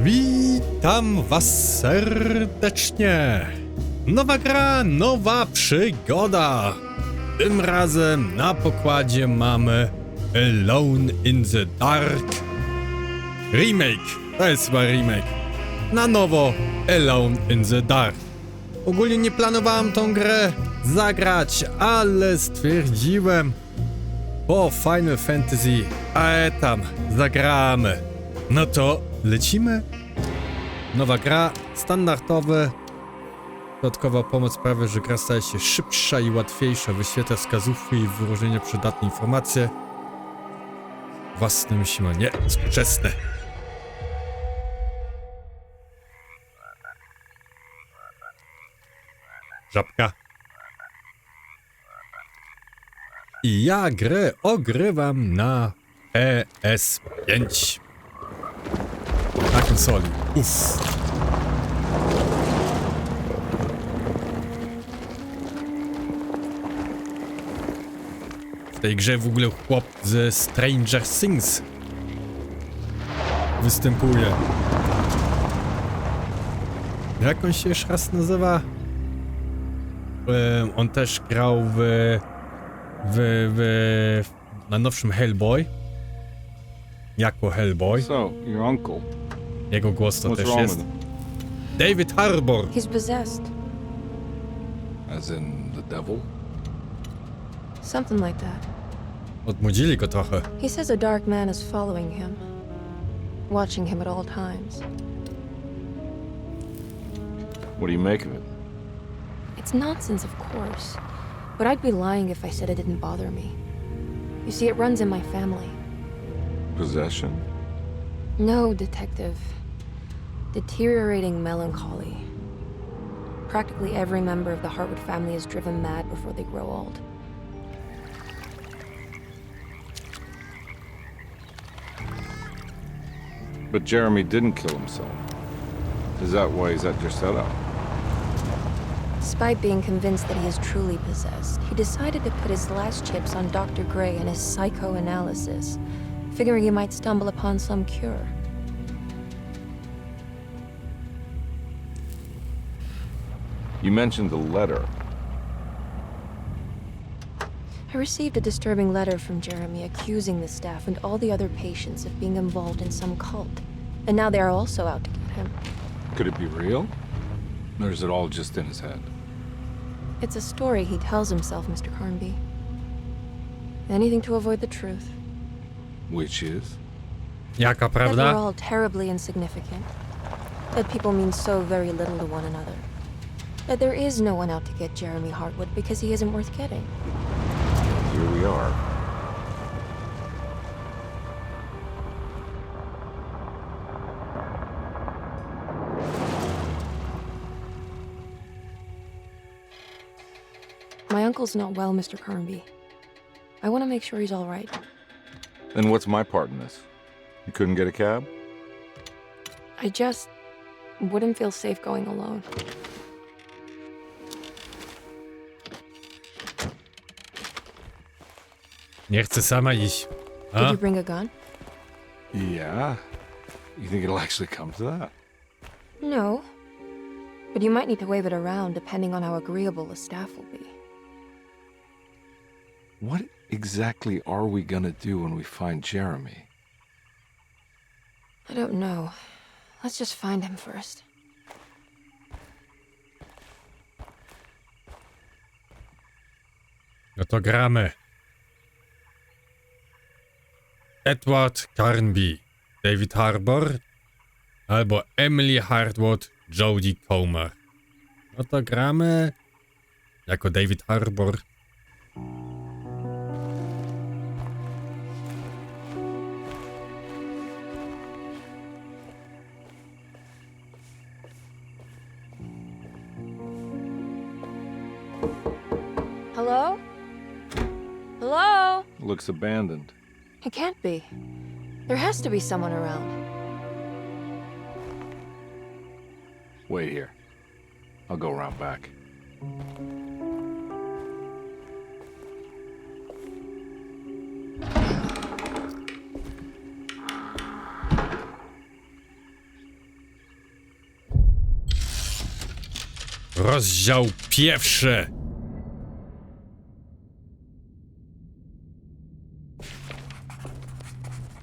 Witam was serdecznie. Nowa gra, nowa przygoda. Tym razem na pokładzie mamy Alone in the Dark remake. To jest chyba remake. Na nowo Alone in the Dark. Ogólnie nie planowałem tą grę zagrać, ale stwierdziłem po Final Fantasy, tam zagramy. No to lecimy. Nowa gra, standardowy. Dodatkowa pomoc sprawia, że gra staje się szybsza i łatwiejsza. Wyświetla wskazówki i wyróżnienia przydatne informacje. Własnym siłą, nie, współczesne. Żabka. I ja grę ogrywam na PS5. Na konsoli. Uff. W tej grze w ogóle chłop ze Stranger Things występuje. Jak on się jeszcze raz nazywa? On też grał na nowszym Hellboy. Jako Hellboy. So, your uncle. Jego głos to What's też wrong jest. with him? David Harbour. He's possessed. As in the devil? Something like that. Odmłodzili go trochę. He says a dark man is following him, watching him at all times. What do you make of it? It's nonsense, of course, but I'd be lying if I said it didn't bother me. You see, it runs in my family. Possession? No, detective. Deteriorating melancholy. Practically every member of the Hartwood family is driven mad before they grow old. But Jeremy didn't kill himself. Is that why he's at Derceto? Despite being convinced that he is truly possessed, he decided to put his last chips on Dr. Gray and his psychoanalysis, figuring he might stumble upon some cure. You mentioned the letter. I received a disturbing letter from Jeremy accusing the staff and all the other patients of being involved in some cult. And now they are also out to get him. Could it be real? Or is it all just in his head? It's a story he tells himself, Mr. Carnby. Anything to avoid the truth. Which is? Jaka That we're prawda? all terribly insignificant. That people mean so very little to one another. That there is no one out to get Jeremy Hartwood because he isn't worth getting. Here we are. My uncle's not well, Mr. Carnby. I want to make sure he's all right. Then what's my part in this? You couldn't get a cab? I just wouldn't feel safe going alone. Nie chcę sama iść. Did A? you bring a gun? Yeah. You think it'll actually come to that? No. But you might need to wave it around depending on how agreeable the staff will be. What exactly are we gonna do when we find Jeremy? I don't know. Let's just find him first. No to gramy. Edward Carnby, David Harbour albo Emily Hartwood, Jodie Comer. No to gramy jako David Harbour. Hello? Hello? Looks abandoned. It can't be. There has to be someone around. Wait here. I'll go around back. Rozdział pierwszy.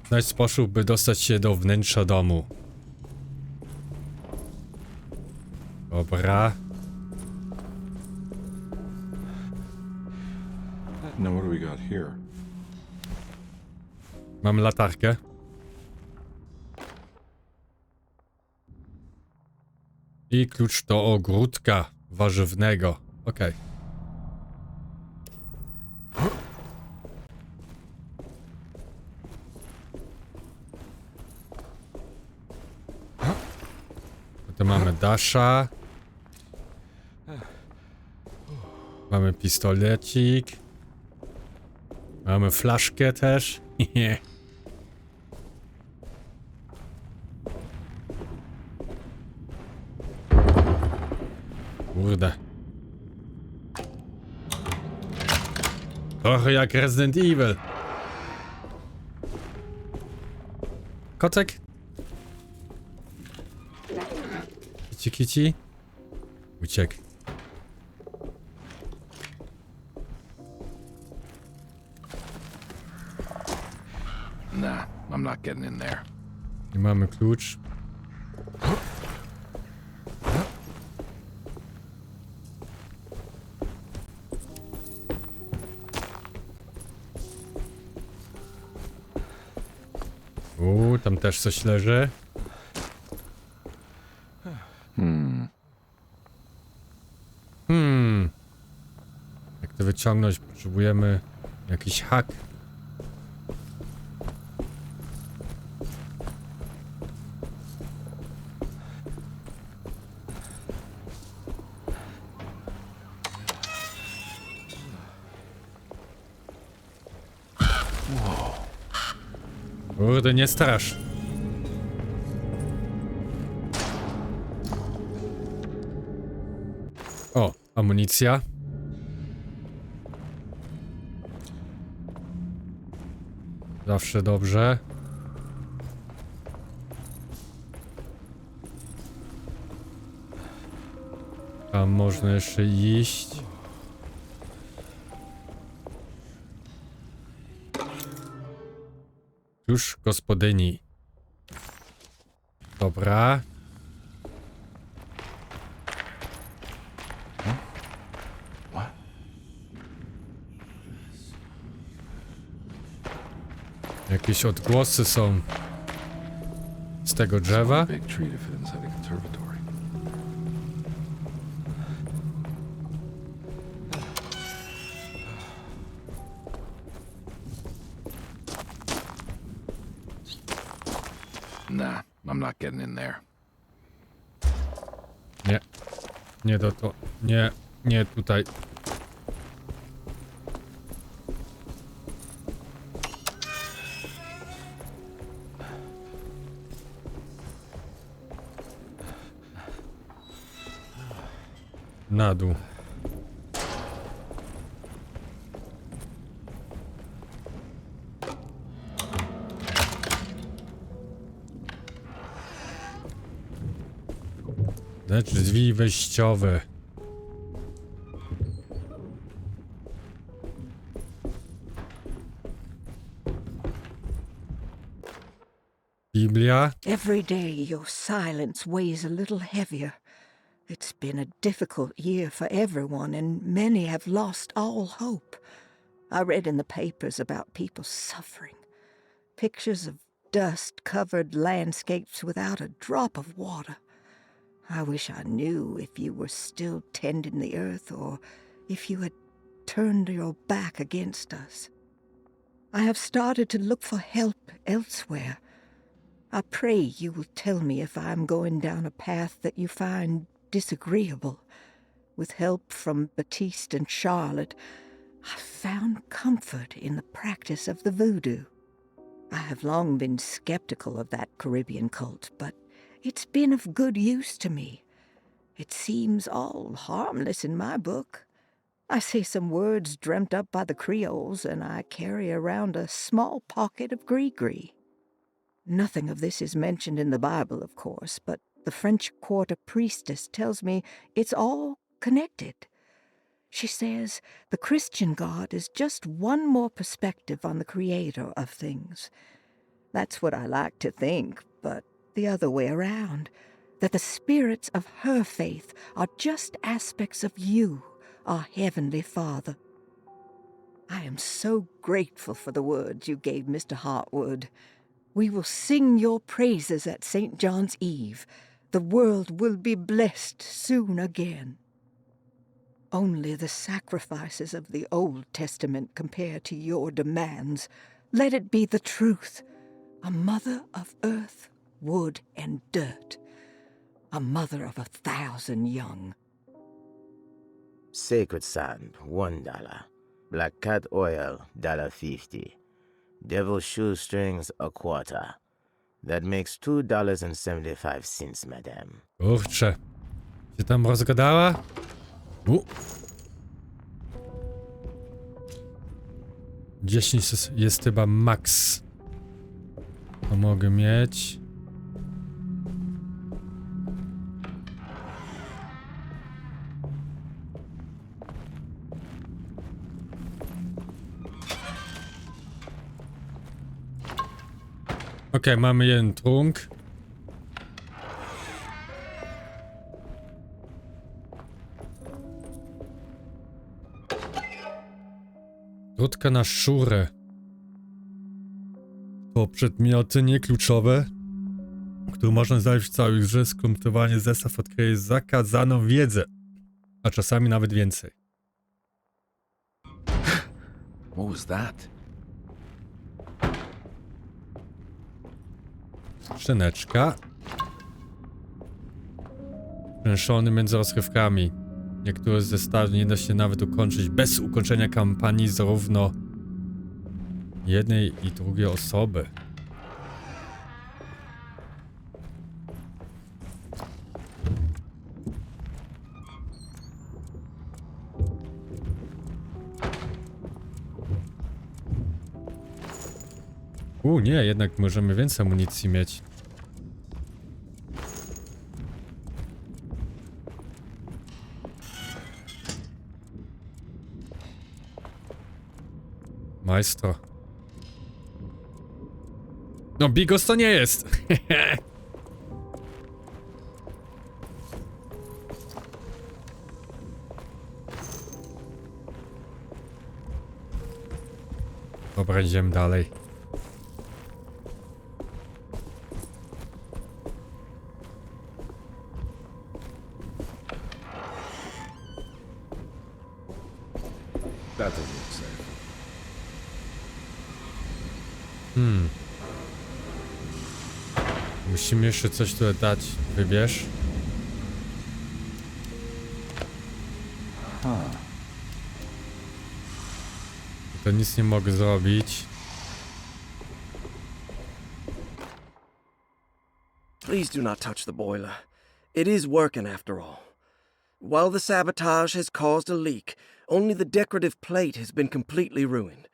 Znajdź sposób, by dostać się do wnętrza domu. Dobra. Now what do we got here? Mam latarkę. I klucz do ogródka warzywnego. Okej. Potem mamy Dasha. Mamy pistolecik. Mamy flaszkę też. Kurde. Trochę jak Resident Evil. Kotek? Kici, kici? Uciekł. Nah, I'm not getting in there. I mamy klucz. Tam też coś leży. Jak to wyciągnąć? Potrzebujemy jakiś hak. Kurde, nie strasz. O, amunicja. Zawsze dobrze. Tam można jeszcze iść. Już gospodyni. Dobra. Jakieś odgłosy są z tego drzewa. Big tree to fit inside a conservatory. Nah, I'm not getting in there. Nie. Nie do to. Nie. Nie tutaj. Na dół. Drzwi wejściowe. Biblia. Every day your silence weighs a little heavier. It's been a difficult year for everyone, and many have lost all hope. I read in the papers about people suffering. Pictures of dust-covered landscapes without a drop of water. I wish I knew if you were still tending the earth or if you had turned your back against us. I have started to look for help elsewhere. I pray you will tell me if I am going down a path that you find disagreeable. With help from Baptiste and Charlotte, I found comfort in the practice of the voodoo. I have long been skeptical of that Caribbean cult, but it's been of good use to me. It seems all harmless in my book. I say some words dreamt up by the Creoles, and I carry around a small pocket of gree-gree. Nothing of this is mentioned in the Bible, of course, but the French quarter priestess tells me it's all connected. She says the Christian God is just one more perspective on the creator of things. That's what I like to think, but the other way around, that the spirits of her faith are just aspects of you, our Heavenly Father. I am so grateful for the words you gave Mr. Hartwood. We will sing your praises at St. John's Eve. The world will be blessed soon again. Only the sacrifices of the Old Testament compare to your demands. Let it be the truth. A mother of earth, wood, and dirt. A mother of 1,000 young. Sacred sand, $1. Black cat oil, $1.50. Devil shoestrings, $0.25. That makes $2.75, madam. Kurczę. Się tam rozgadała? 10 jest chyba max. To mogę mieć. Okej, mamy jeden trunk. Rutka na szurę. To przedmioty niekluczowe, które można znaleźć w całej grze. Skompletowany zestaw odkryje zakazaną wiedzę, a czasami nawet więcej. What was that? Skrzyneczka. Pręszony między rozrywkami. Niektóre z zestawów nie da się nawet ukończyć bez ukończenia kampanii zarówno jednej i drugiej osoby. Nie, jednak możemy więcej amunicji mieć. Majstro. No, Bigos to nie jest. Dobra, idziemy dalej. That doesn't look safe. Musimy jeszcze coś tu dać. Wybierz. To nic nie mogę zrobić. Please do not touch the boiler. It is working after all. While the sabotage has caused a leak, only the decorative plate has been completely ruined.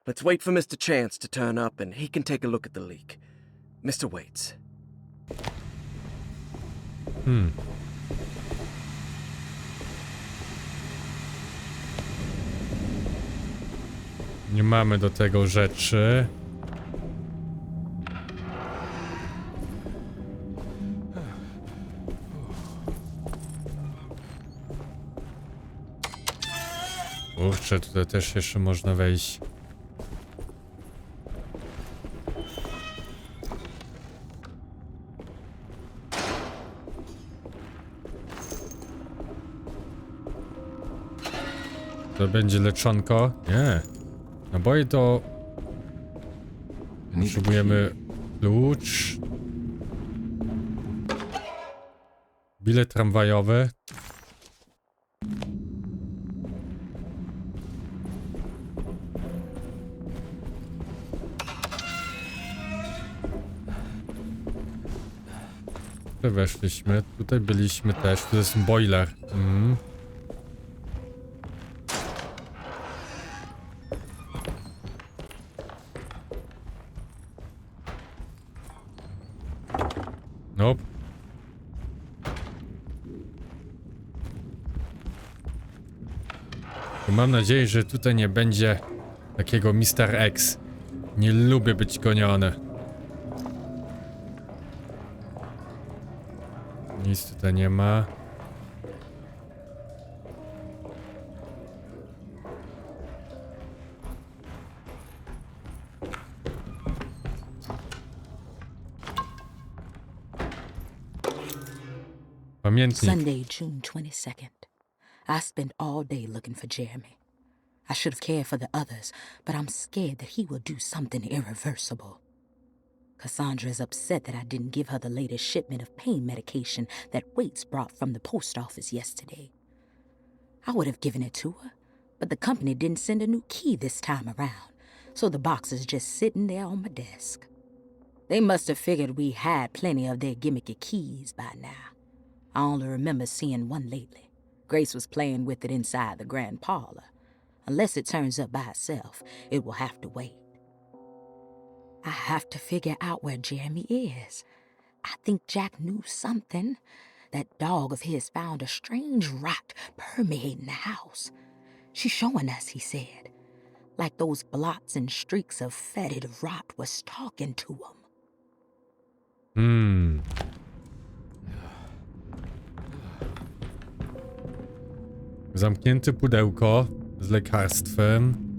Let's wait for Mr. Chance to turn up and he can take a look at the leak. Mr. Waits. Nie mamy do tego rzeczy. Kurczę, tutaj też jeszcze można wejść. To będzie leczonko? Nie. Naboje to... Potrzebujemy klucz. Bilet tramwajowy. Tutaj weszliśmy, tutaj byliśmy też, tu jest boiler. Nope. I mam nadzieję, że tutaj nie będzie takiego Mr. X. Nie lubię być goniony. Nic tutaj nie ma. Pamiętnik. Sunday, June 22nd. I spent all day looking for Jeremy. I should have cared for the others, but I'm scared that he will do something irreversible. Cassandra is upset that I didn't give her the latest shipment of pain medication that Waits brought from the post office yesterday. I would have given it to her, but the company didn't send a new key this time around, so the box is just sitting there on my desk. They must have figured we had plenty of their gimmicky keys by now. I only remember seeing one lately. Grace was playing with it inside the grand parlor. Unless it turns up by itself, it will have to wait. I have to figure out where Jeremy is. I think Jack knew something. That dog of his found a strange rot permeating the house. She's showing us, he said. Like those blots and streaks of fetid rot was talking to him. Zamknięte pudełko z lekarstwem.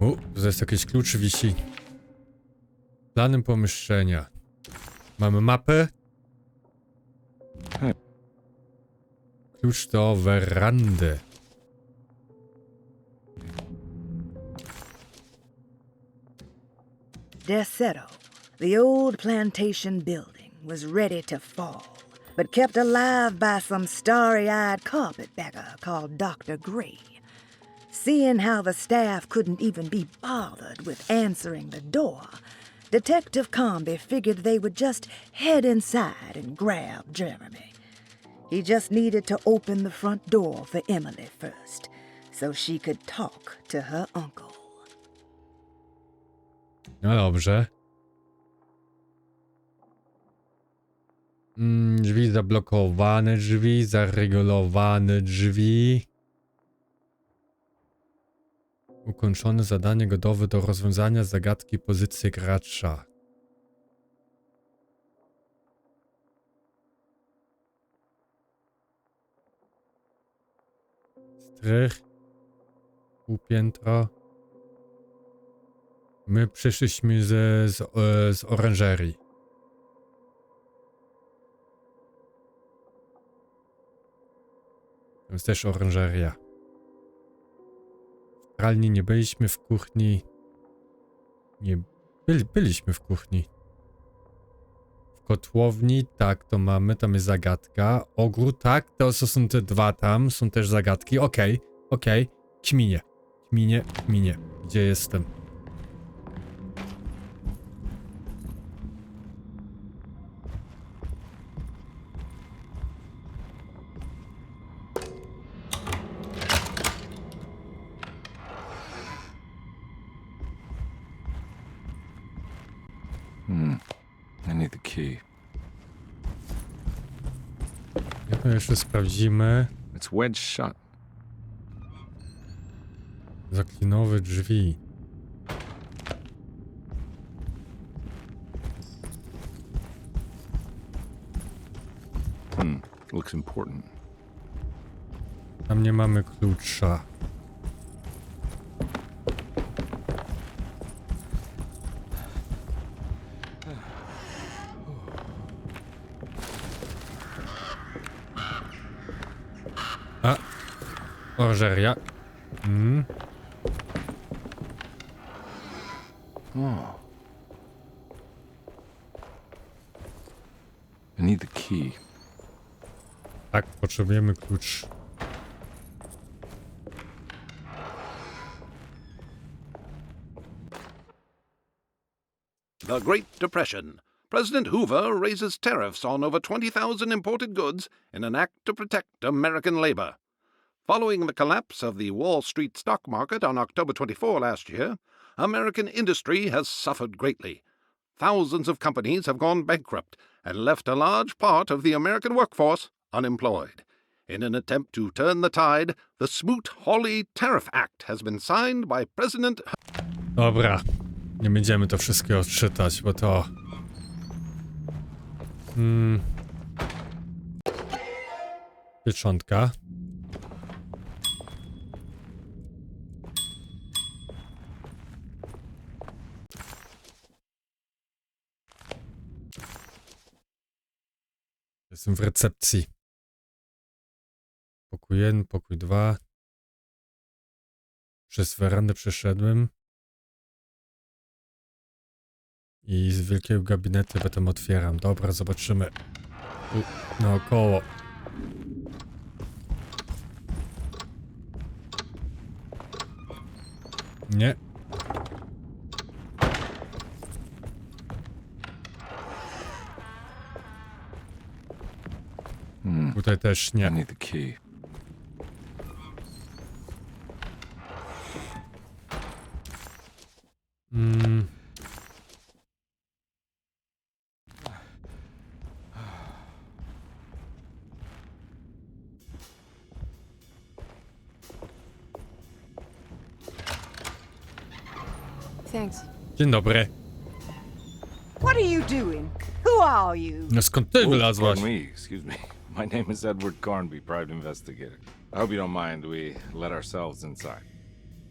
Tu jest jakiś klucz wisi. Planem pomieszczenia. Mamy mapę. Klucz do werandy. Derceto, the old plantation building, was ready to fall, but kept alive by some starry-eyed carpetbagger called Dr. Gray. Seeing how the staff couldn't even be bothered with answering the door, Detective Carnby figured they would just head inside and grab Jeremy. He just needed to open the front door for Emily first, so she could talk to her uncle. No dobrze. Drzwi zablokowane, drzwi zaregulowane, drzwi. Ukończone zadanie gotowe do rozwiązania zagadki pozycji gracza. Strych. Półpiętro. My przyszliśmy z oranżerii. To jest też oranżeria. W pralni nie byliśmy, w kuchni. Nie byliśmy w kuchni. W kotłowni, tak, to mamy, tam jest zagadka. Ogród, tak, to są te dwa tam, są też zagadki. Okej. Kminie. Gdzie jestem? I need the key. Jak to jeszcze sprawdzimy? It's wedged shut. Zaklinowe drzwi. Looks important. Tam nie mamy klucza. A, oranżeria. Oh. I need the key. Tak, potrzebujemy klucz. The Great Depression. President Hoover raises tariffs on over 20,000 imported goods in an act to protect American labor. Following the collapse of the Wall Street stock market on October 24 last year, American industry has suffered greatly. Thousands of companies have gone bankrupt and left a large part of the American workforce unemployed. In an attempt to turn the tide, the Smoot-Hawley Tariff Act has been signed by President... Dobra. Nie będziemy to wszystkiego czytać, bo to... Pieczątka. Jestem w recepcji. Pokój 1, pokój 2. Przez werandę przeszedłem. I z wielkiego gabinetu potem otwieram. Dobra, zobaczymy. Tu naokoło. Nie. Tutaj też I nie. need the key. Thanks. Dzień dobry. What are you doing? Who are you? No skąd ty wylazłaś? Pardon me, excuse me. My name is Edward Carnby, private investigator. I hope you don't mind we let ourselves inside.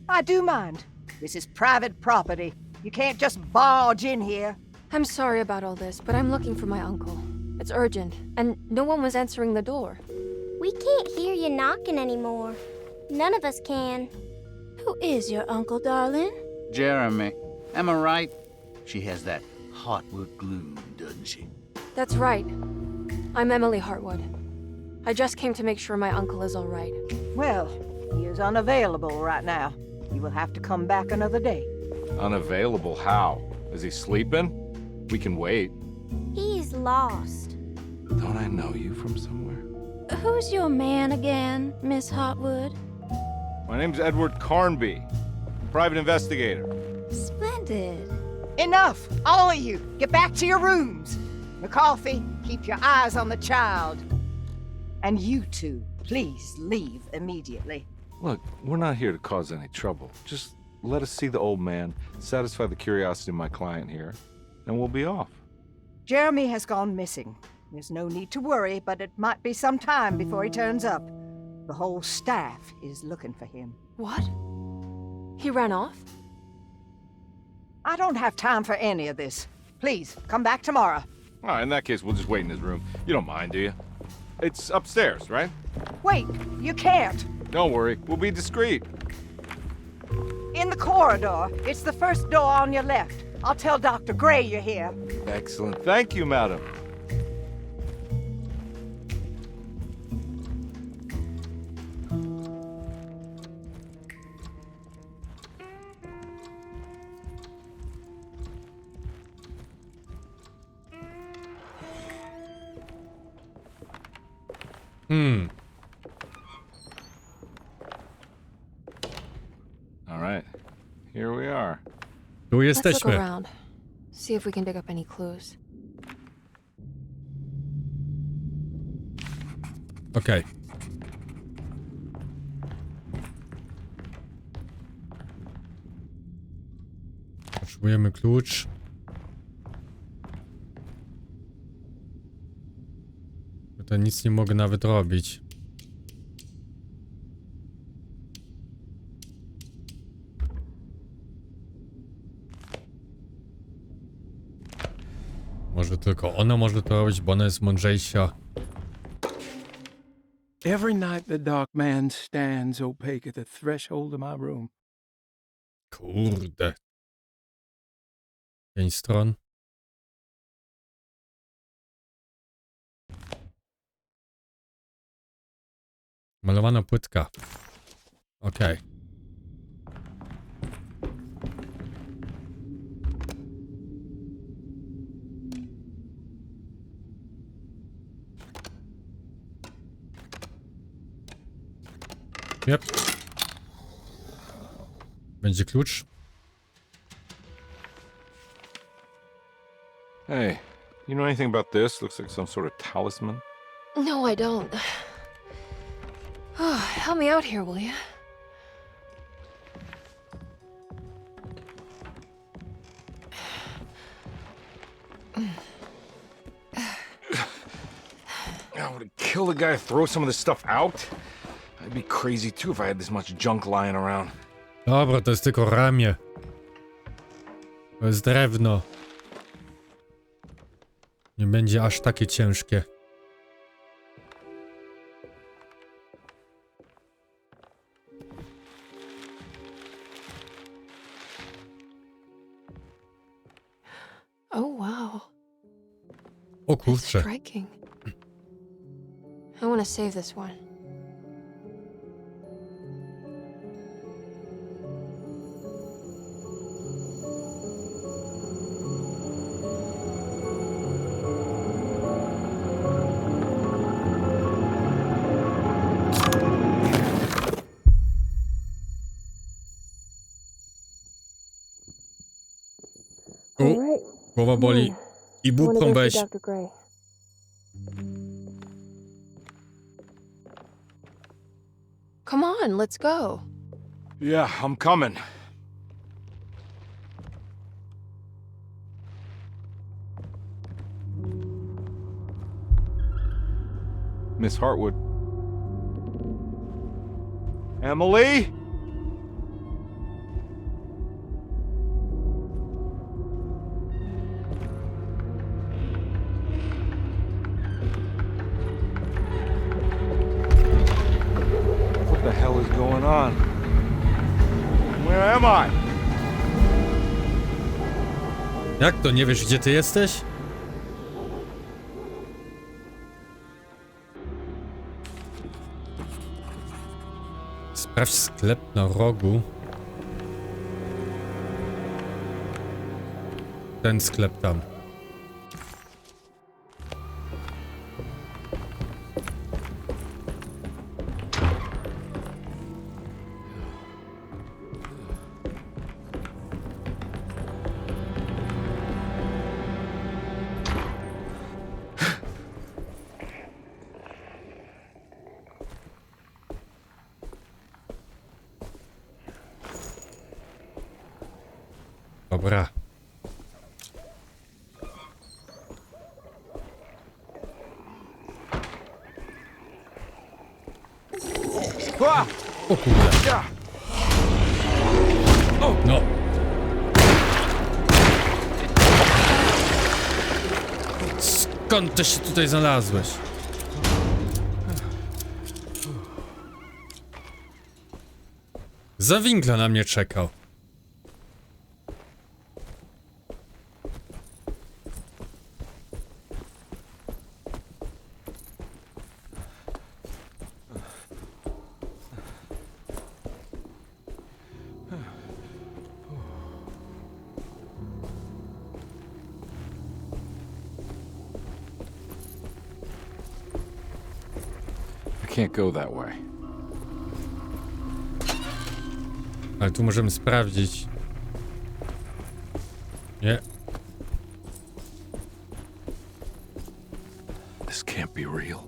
I do mind. This is private property. You can't just barge in here. I'm sorry about all this, but I'm looking for my uncle. It's urgent, and no one was answering the door. We can't hear you knocking anymore. None of us can. Who is your uncle, darling? Jeremy. Am I right? She has that heartwood gloom, doesn't she? That's right. I'm Emily Hartwood. I just came to make sure my uncle is all right. Well, he is unavailable right now. You will have to come back another day. Unavailable how? Is he sleeping? We can wait. He's lost. Don't I know you from somewhere? Who's your man again, Miss Hartwood? My name's Edward Carnby. Private investigator. Splendid. Enough! All of you! Get back to your rooms! McCarthy, keep your eyes on the child. And you two, please leave immediately. Look, we're not here to cause any trouble. Just let us see the old man, satisfy the curiosity of my client here, and we'll be off. Jeremy has gone missing. There's no need to worry, but it might be some time before he turns up. The whole staff is looking for him. What? He ran off? I don't have time for any of this. Please, come back tomorrow. All right, in that case, we'll just wait in his room. You don't mind, do you? It's upstairs, right? Wait, you can't. Don't worry, we'll be discreet. In the corridor. It's the first door on your left. I'll tell Dr. Gray you're here. Excellent. Thank you, madam. All right, here we are. Tu Let's look jesteśmy. around. See if we can dig up any clues. Okej. Potrzebujemy klucz. To nic nie mogę nawet robić. Może tylko ona może to robić, bo ona jest mądrzejsza. Every night the dark man stands opaque at the threshold of my room. Kurde. 5 stron. Malowana płytka. Okej. Yep. Będzie klucz. Hey, you know anything about this? Looks like some sort of talisman. No, I don't. Help me out here, will you? I would kill the guy to throw some of this stuff out. I'd be crazy too if I had this much junk lying around. Dobra, to jest tylko ramię. To jest drewno. Nie będzie aż takie ciężkie. Oh wow. O kurczę. Striking. I want to save this one. O, głowa boli. I bubką weź. Dr. Gray. Come on, let's go. Yeah, I'm coming. Miss Hartwood. Emily? What the hell is going on? Where am I? Jak to, nie wiesz gdzie ty jesteś? Sprawdź sklep na rogu. Ten sklep tam. Dobra. O kurde. No. Skąd ty się tutaj znalazłeś? Za winkla na mnie czekał. Can't go that way. Ale tu możemy sprawdzić. Nie. This can't be real.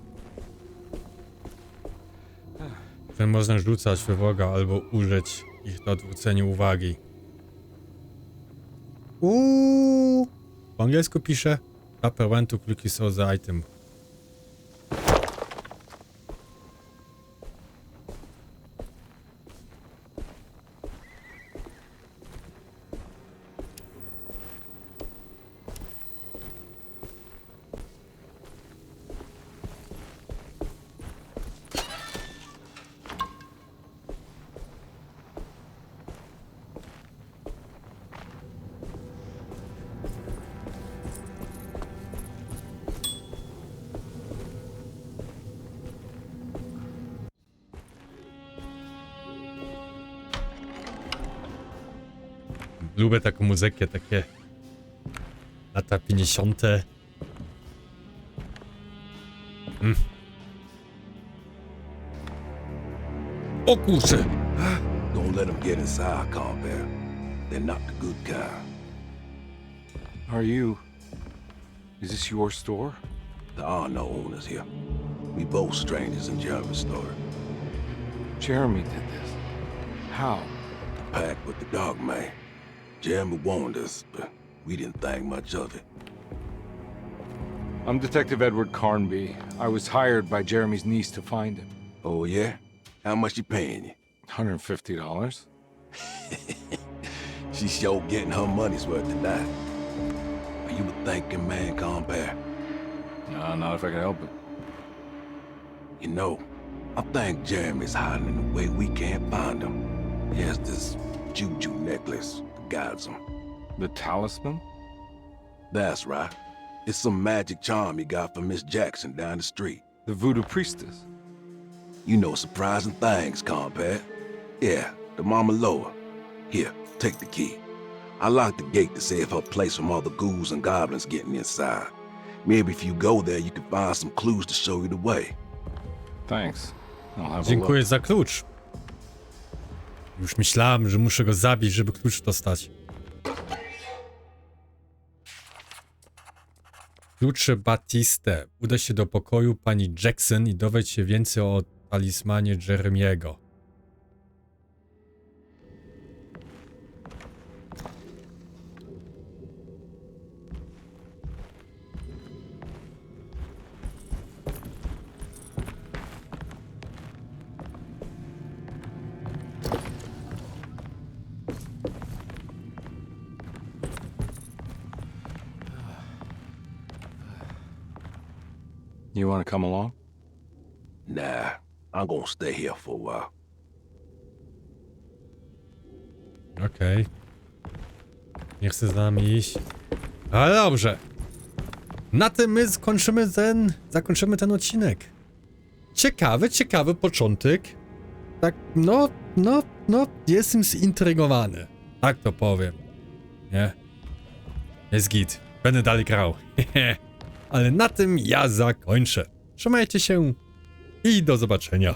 Ten można rzucać we wroga albo użyć ich do odwrócenia uwagi. Po angielsku pisze Upper when to quickly saw the item. Lubię taką muzykę, takie lata 50. O kurczę! Don't let them get inside, Carnby. They're not the good kind. Are you... Is this your store? There are no owners here. We both strangers in Jeremy's store. Jeremy did this. How? The pact with the dog man. Jeremy warned us, but we didn't think much of it. I'm Detective Edward Carnby. I was hired by Jeremy's niece to find him. Oh, yeah? How much she paying you? $150. She's sure getting her money's worth tonight. Are you a thinking man, compare? No, not if I can help it. You know, I think Jeremy's hiding in a way we can't find him. He has this juju necklace that guides him. The talisman? That's right. It's some magic charm he got from Miss Jackson down the street. The voodoo priestess? You know surprising things, compare. Yeah, the Mama Loa. Here, take the key. I locked the gate to save her place from all the ghouls and goblins getting inside. Maybe if you go there, you can find some clues to show you the way. Thanks. I'll have a Dziękuję look. za klucz. Już myślałem, że muszę go zabić, żeby klucz dostać. Klucze Batiste. Uda się do pokoju pani Jackson i dowiedz się więcej o talizmanie Jeremiego. You want to come along? Nah, I'm gonna stay here for a while. Okej. Nie chcę z nami iść. Ale dobrze. Na tym my zakończymy ten odcinek. Ciekawy początek. Tak, no, jestem zintrygowany. Tak to powiem. Nie? Jest git. Będę dalej grał. Ale na tym ja zakończę. Trzymajcie się i do zobaczenia.